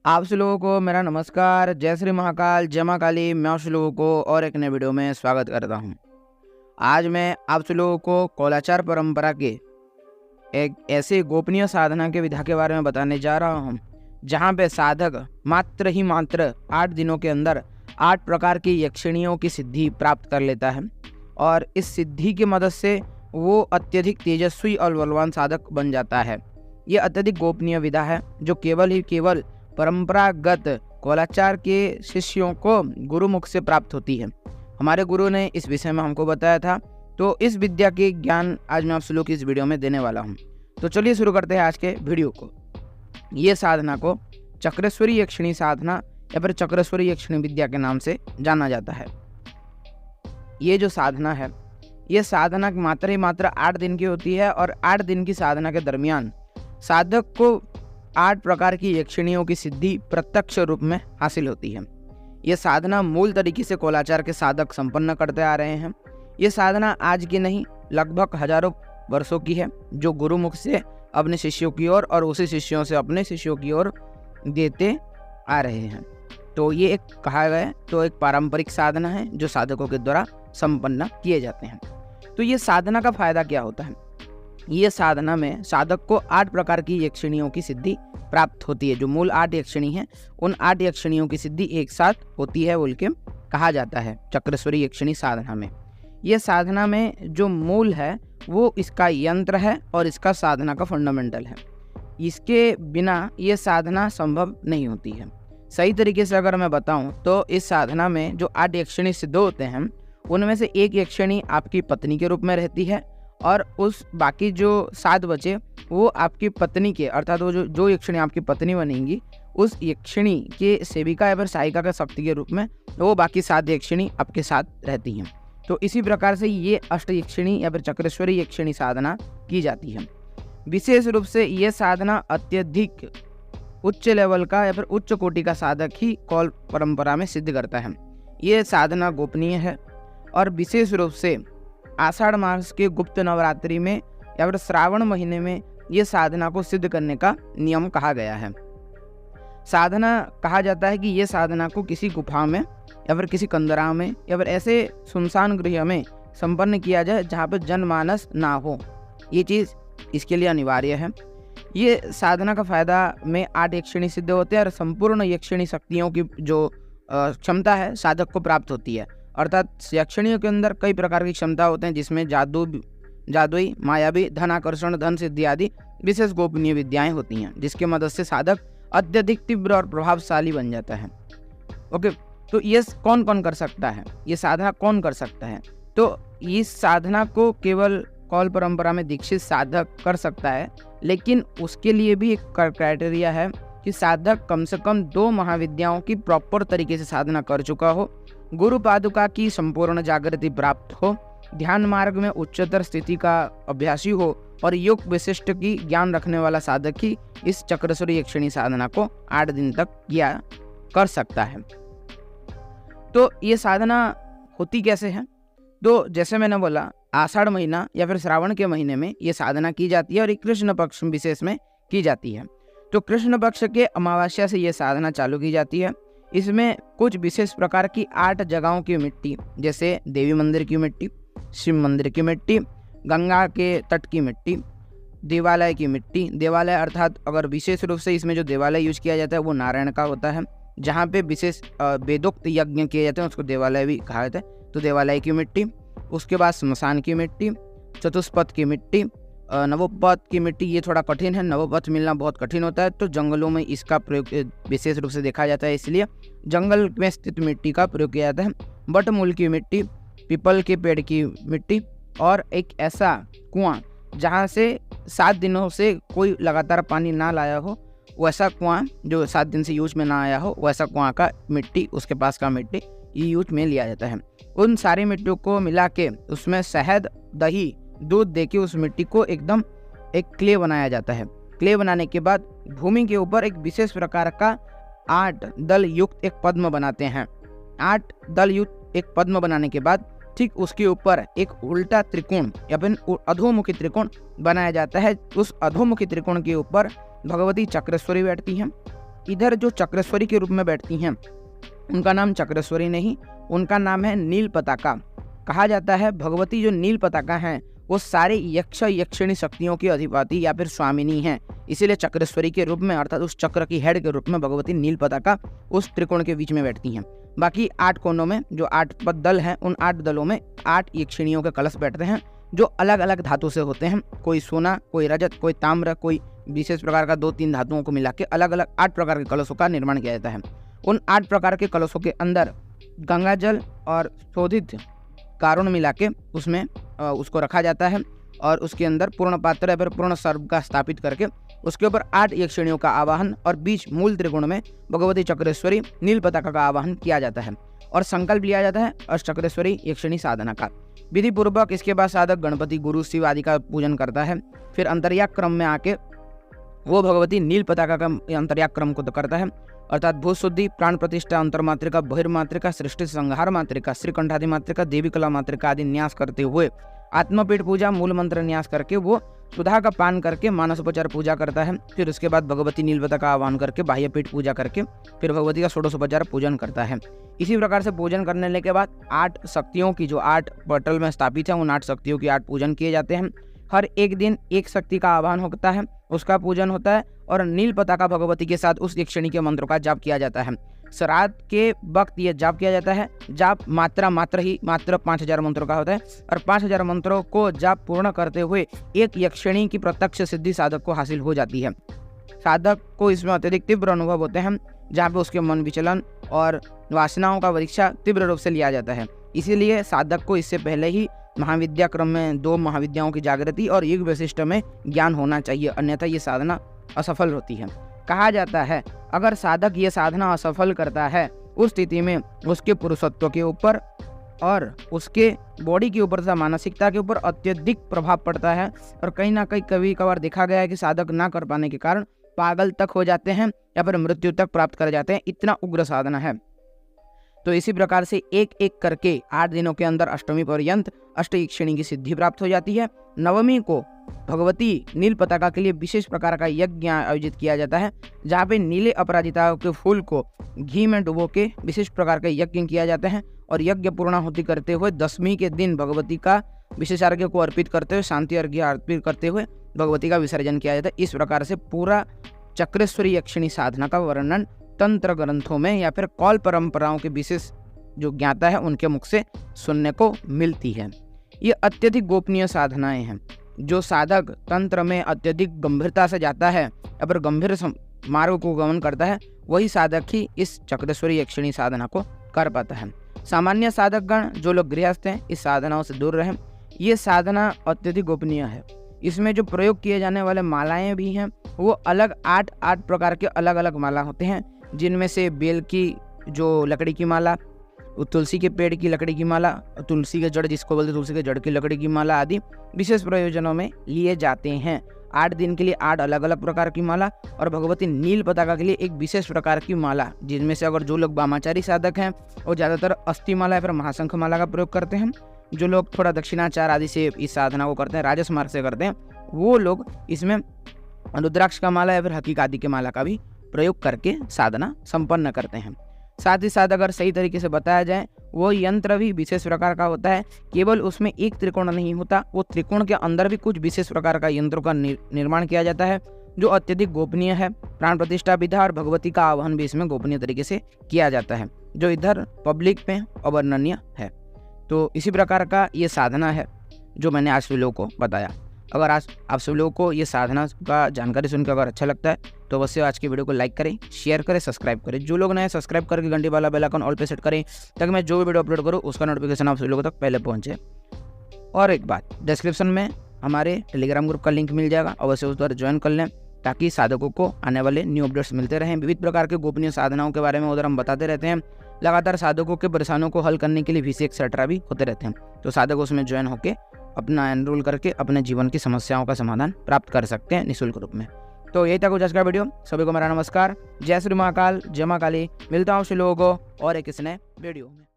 आप सभी लोगों को मेरा नमस्कार। जय श्री महाकाल, जय मां काली। मैं आप सभी लोगों को और एक नए वीडियो में स्वागत करता हूं। आज मैं आप सभी लोगों को कौलाचार परंपरा के एक ऐसे गोपनीय साधना के विधा के बारे में बताने जा रहा हूं, जहां पे साधक मात्र 8 दिनों के अंदर 8 प्रकार की यक्षिणियों की सिद्धि प्राप्त कर लेता है और इस सिद्धि की मदद से वो अत्यधिक तेजस्वी और बलवान साधक बन जाता है। ये अत्यधिक गोपनीय विधा है जो केवल परंपरागत कौलाचार के शिष्यों को गुरुमुख से प्राप्त होती है। हमारे गुरु ने इस विषय में हमको बताया था, तो इस विद्या के ज्ञान आज मैं आप सभी लोगों की इस वीडियो में देने वाला हूं। तो चलिए शुरू करते हैं आज के वीडियो को। ये साधना को चक्रेश्वरी यक्षिणी साधना या फिर चक्रेश्वरी यक्षिणी विद्या के नाम से जाना जाता है। ये जो साधना है, ये साधना मात्र 8 दिन की होती है और 8 दिन की साधना के दरमियान साधक को 8 प्रकार की यक्षिणियों की सिद्धि प्रत्यक्ष रूप में हासिल होती है। ये साधना मूल तरीके से कौलाचार के साधक संपन्न करते आ रहे हैं। ये साधना आज की नहीं, लगभग हजारों वर्षों की है, जो गुरुमुख से अपने शिष्यों की ओर और उसी शिष्यों से अपने शिष्यों की ओर देते आ रहे हैं। तो ये एक कहा गया तो एक पारंपरिक साधना है जो साधकों के द्वारा संपन्न किए जाते हैं। तो ये साधना का फायदा क्या होता है? ये साधना में साधक को 8 प्रकार की यक्षिणियों की सिद्धि प्राप्त होती है। जो मूल 8 यक्षिणी हैं, उन 8 यक्षिणियों की सिद्धि एक साथ होती है बोल के कहा जाता है चक्रेश्वरी यक्षिणी साधना में। ये साधना में जो मूल है वो इसका यंत्र है और इसका साधना का फंडामेंटल है। इसके बिना ये साधना संभव नहीं होती है। सही तरीके से अगर मैं बताऊं तो इस साधना में जो 8 यक्षिणी सिद्ध होते हैं, उनमें से एक यक्षिणी आपकी पत्नी के रूप में रहती है और उस बाकी जो 7 बचे वो आपकी पत्नी के, अर्थात वो जो यक्षिणी आपकी पत्नी बनेंगी, उस यक्षिणी के सेविका या फिर सहायिका का शक्ति के रूप में वो बाकी 7 यक्षिणी आपके साथ रहती हैं। तो इसी प्रकार से ये अष्ट यक्षिणी या फिर चक्रेश्वरी यक्षिणी साधना की जाती है। विशेष रूप से ये साधना अत्यधिक उच्च लेवल का या फिर उच्च कोटि का साधक ही कौल परंपरा में सिद्ध करता है। ये साधना गोपनीय है और विशेष रूप से आषाढ़ मास के गुप्त नवरात्रि में या फिर श्रावण महीने में ये साधना को सिद्ध करने का नियम कहा गया है। साधना कहा जाता है कि ये साधना को किसी गुफा में या फिर किसी कंदरा में या फिर ऐसे सुनसान गृह में संपन्न किया जाए जहाँ पर जनमानस ना हो। ये चीज़ इसके लिए अनिवार्य है। ये साधना का फायदा में 8 यक्षिणी सिद्ध होते हैं और संपूर्ण यक्षिणी शक्तियों की जो क्षमता है साधक को प्राप्त होती है। अर्थात यक्षिणियों के अंदर कई प्रकार की क्षमता होते हैं, जिसमें जादुई, मायावी, धन आकर्षण, धन सिद्धि आदि विशेष गोपनीय विद्याएं होती हैं, जिसके मदद से साधक अत्यधिक तीव्र और प्रभावशाली बन जाता है। ओके, तो ये कौन कौन कर सकता है? ये साधना कौन कर सकता है? तो इस साधना को केवल कौल परंपरा में दीक्षित साधक कर सकता है, लेकिन उसके लिए भी एक क्राइटेरिया है कि साधक कम से कम 2 महाविद्याओं की प्रॉपर तरीके से साधना कर चुका हो, गुरु पादुका की संपूर्ण जागृति प्राप्त हो, ध्यान मार्ग में उच्चतर स्थिति का अभ्यासी हो और योग विशिष्ट की ज्ञान रखने वाला साधक ही इस चक्रेश्वरी यक्षिणी साधना को 8 दिन तक किया कर सकता है। तो ये साधना होती कैसे है? तो जैसे मैंने बोला, आषाढ़ महीना या फिर श्रावण के महीने में ये साधना की जाती है और एक कृष्ण पक्ष विशेष में की जाती है। तो कृष्ण पक्ष के अमावस्या से ये साधना चालू की जाती है। इसमें कुछ विशेष प्रकार की 8 जगहों की मिट्टी, जैसे देवी मंदिर की मिट्टी, शिव मंदिर की मिट्टी, गंगा के तट की मिट्टी, देवालय की मिट्टी। देवालय अर्थात अगर विशेष रूप से इसमें जो देवालय यूज किया जाता है वो नारायण का होता है, जहाँ पे विशेष वेदोक्त यज्ञ किए जाते हैं, उसको देवालय भी कहा जाता है। तो देवालय की मिट्टी, उसके बाद श्मशान की मिट्टी, चतुष्पथ की मिट्टी, नवोपथ की मिट्टी। ये थोड़ा कठिन है, नवोपथ मिलना बहुत कठिन होता है, तो जंगलों में इसका प्रयोग विशेष रूप से देखा जाता है, इसलिए जंगल में स्थित मिट्टी का प्रयोग किया जाता है। बटमूल की मिट्टी, पीपल के पेड़ की मिट्टी और एक ऐसा कुआं जहां से 7 दिनों से कोई लगातार पानी ना लाया हो, वैसा कुआं जो 7 दिन से यूज में ना आया हो, वैसा कुआं का मिट्टी, उसके पास का मिट्टी ये यूज में लिया जाता है। उन सारी मिट्टियों को मिला के उसमें शहद, दही, दूध देके उस मिट्टी को एकदम एक क्ले बनाया जाता है। क्ले बनाने के बाद भूमि के ऊपर एक विशेष प्रकार का 8 दल युक्त एक पद्म बनाते हैं। 8 दल युक्त एक पद्म बनाने के बाद ठीक उसके ऊपर एक उल्टा त्रिकोण या फिर अधोमुखी त्रिकोण बनाया जाता है। उस अधोमुखी त्रिकोण के ऊपर भगवती चक्रेश्वरी बैठती हैं इधर जो चक्रेश्वरी के रूप में बैठती हैं उनका नाम चक्रेश्वरी नहीं, उनका नाम है नील पताका। कहा जाता है भगवती जो नील पताका हैं वो सारे यक्ष यक्षिणी शक्तियों की अधिपति या फिर स्वामिनी हैं, इसीलिए चक्रेश्वरी के रूप में अर्थात उस चक्र की हेड के रूप में भगवती नील पताका उस त्रिकोण के बीच में बैठती हैं। बाकी 8 कोनों में जो 8 दल हैं उन 8 दलों में 8 यक्षिणियों के कलश बैठते हैं जो अलग अलग धातु से होते हैं, कोई सोना, कोई रजत, कोई ताम्र, कोई विशेष प्रकार का 2-3 धातुओं को मिला के अलग अलग 8 प्रकार के कलशों का निर्माण किया जाता है। उन 8 प्रकार के कलशों के अंदर गंगा जल और शोधित कारुण मिला के उसमें उसको रखा जाता है और उसके अंदर पूर्ण पात्र या फिर पूर्ण सर्प का स्थापित करके उसके ऊपर 8 यक्षिणियों का आवाहन और बीच मूल त्रिकोण में भगवती चक्रेश्वरी नील पताका का आवाहन किया जाता है और संकल्प लिया जाता है अष्टचक्रेश्वरी यक्षिणी साधना का। विधि पूर्वक इसके बाद साधक गणपति, गुरु, शिव आदि का पूजन करता है। फिर अंतर्याग क्रम में आके वो भगवती नील पताका का अंतर्याग क्रम को करता है, अर्थात भूत शुद्धि, प्राण प्रतिष्ठा, अंतर्मात्रिका, बहिर्मात्रिका, सृष्टि संहार मात्रिका, श्रीकंठादि मात्रिका, देवी कला मात्रिका आदि न्यास करते हुए आत्मपीठ पूजा, मूल मंत्र न्यास करके वो सुधा का पान करके मानसोपचार पूजा करता है। फिर उसके बाद भगवती नील पताका का आह्वान करके बाह्य पीठ पूजा करके फिर भगवती का षोडशोपचार पूजन करता है। इसी प्रकार से पूजन करने के बाद 8 शक्तियों की जो 8 पटल में स्थापित है उन 8 शक्तियों की 8 पूजन किए जाते हैं। हर एक दिन एक शक्ति का आह्वान होता है, उसका पूजन होता है और नील पताका भगवती के साथ उस यक्षिणी के मंत्रों का जाप किया जाता है। श्राद्ध के वक्त ये जाप किया जाता है। जाप मात्र 5000 मंत्रों का होता है और 5000 मंत्रों को जाप पूर्ण करते हुए एक यक्षिणी की प्रत्यक्ष सिद्धि साधक को हासिल हो जाती है। साधक को इसमें अत्यधिक तीव्र अनुभव होते हैं जहाँ पे उसके मन विचलन और वासनाओं का परीक्षा तीव्र रूप से लिया जाता है। इसीलिए साधक को इससे पहले ही महाविद्या क्रम में 2 महाविद्याओं की जागृति और युग विशिष्ट में ज्ञान होना चाहिए, अन्यथा ये साधना असफल होती है। कहा जाता है अगर साधक ये साधना असफल करता है उस स्थिति में उसके पुरुषत्व के ऊपर और उसके बॉडी के ऊपर तथा मानसिकता के ऊपर अत्यधिक प्रभाव पड़ता है और कहीं ना कहीं कभी कभार देखा गया है कि साधक ना कर पाने के कारण पागल तक हो जाते हैं या फिर मृत्यु तक प्राप्त कर जाते हैं, इतना उग्र साधना है। तो इसी प्रकार से एक एक करके 8 दिनों के अंदर अष्टमी पर्यंत अष्टयक्षिणी की सिद्धि प्राप्त हो जाती है। नवमी को भगवती नील पताका के लिए विशेष प्रकार का यज्ञ आयोजित किया जाता है जहाँ पे नीले अपराजिता के फूल को घी में डुबो के विशेष प्रकार का यज्ञ किया जाता है और यज्ञ पूर्णाहुति करते हुए 10वीं के दिन भगवती का विशेष अर्घ्य को अर्पित करते हुए शांति अर्घ्य अर्पित करते हुए भगवती का विसर्जन किया जाता है। इस प्रकार से पूरा चक्रेश्वरी यक्षिणी साधना का वर्णन तंत्र ग्रंथों में या फिर कौल परंपराओं के विशेष जो ज्ञाता है उनके मुख से सुनने को मिलती है। ये अत्यधिक गोपनीय साधनाएं हैं। जो साधक तंत्र में अत्यधिक गंभीरता से जाता है या फिर गंभीर मार्ग को गमन करता है वही साधक ही इस चक्रेश्वरी यक्षिणी साधना को कर पाता है। सामान्य साधक गण जो लोग गृहस्थ हैं इस साधनाओं से दूर रहें। ये साधना अत्यधिक गोपनीय है। इसमें जो प्रयोग किए जाने वाले मालाएं भी हैं वो अलग 8 प्रकार के अलग अलग माला होते हैं, जिनमें से बेल की जो लकड़ी की माला, तुलसी के पेड़ की लकड़ी की माला, तुलसी के जड़ जिसको बोलते तुलसी के जड़ की लकड़ी की माला आदि विशेष प्रयोजनों में लिए जाते हैं। 8 दिन के लिए 8 अलग अलग प्रकार की माला और भगवती नील पताका के लिए एक विशेष प्रकार की माला, जिनमें से अगर जो लोग वामाचारी साधक हैं वो ज़्यादातर अस्थि माला या फिर महाशंख माला का प्रयोग करते हैं। जो लोग थोड़ा दक्षिणाचार आदि से इस साधना को करते हैं, राजस मार्ग से करते हैं, वो लोग इसमें रुद्राक्ष का माला या फिर हकीक आदि के माला का भी प्रयोग करके साधना संपन्न करते हैं। साथ ही साथ अगर सही तरीके से बताया जाए वो यंत्र भी विशेष प्रकार का होता है। केवल उसमें एक त्रिकोण नहीं होता, वो त्रिकोण के अंदर भी कुछ विशेष प्रकार का यंत्रों का निर्माण किया जाता है जो अत्यधिक गोपनीय है। प्राण प्रतिष्ठा विधा और भगवती का आह्वान भी इसमें गोपनीय तरीके से किया जाता है, जो इधर पब्लिक में अवर्णनीय है। तो इसी प्रकार का ये साधना है जो मैंने आज सभी लोगों को बताया। अगर आज आप सभी लोगों को ये साधना का जानकारी सुनकर अगर अच्छा लगता है तो अवश्य आज की वीडियो को लाइक करें, शेयर करें, सब्सक्राइब करें। जो लोग नए सब्सक्राइब करके घंटी वाला बेल आइकन ऑल पे सेट करें ताकि मैं जो भी वीडियो अपलोड करूँ उसका नोटिफिकेशन आप सभी लोगों तक पहले पहुँचे। और एक बात, डिस्क्रिप्शन में हमारे टेलीग्राम ग्रुप का लिंक मिल जाएगा, अवश्य उस पर ज्वाइन कर लें ताकि साधकों को आने वाले न्यू अपडेट्स मिलते रहें। विविध प्रकार के गोपनीय साधनाओं के बारे में उधर हम बताते रहते हैं। लगातार साधकों के परेशानियों को हल करने के लिए VC एक्सेट्रा भी होते रहते हैं, तो साधक उसमें ज्वाइन होकर अपना एनरोल करके अपने जीवन की समस्याओं का समाधान प्राप्त कर सकते हैं निःशुल्क रूप में। तो यही था कुछ आज का वीडियो। सभी को मेरा नमस्कार। जय श्री महाकाल, जय मां काली। मिलता हूँ लोगों को और एक नए वीडियो में।